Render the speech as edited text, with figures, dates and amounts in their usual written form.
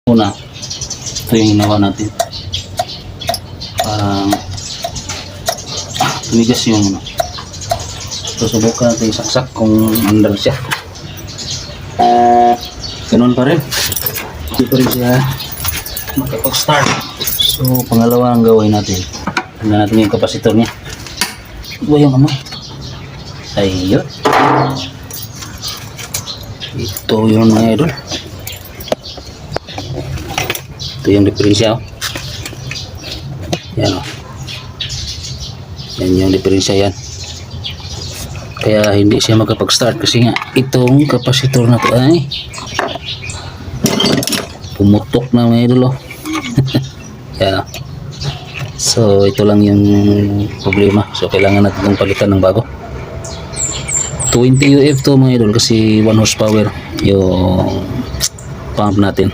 Una, ito yung ginawa natin. Parang tumigas yung ano. So, subukan natin saksak kung under siya. Ganun pa rin. Hindi pa rin siya makapag-start. So, pangalawa ang gawin natin. Tingnan natin yung kapasitor niya. Ito yung ano. Ayun. Ito yung mga idol. Ito yung diferensya. Yan o. Yan yung diferensya yan. Kaya hindi siya makapag-start kasi nga itong kapasitor na ito ay pumutok na mga idol. Yan o. So ito lang yung problema. So kailangan natin itong palitan ng bago. 20 UF to mga idol kasi 1 horsepower yung pump natin.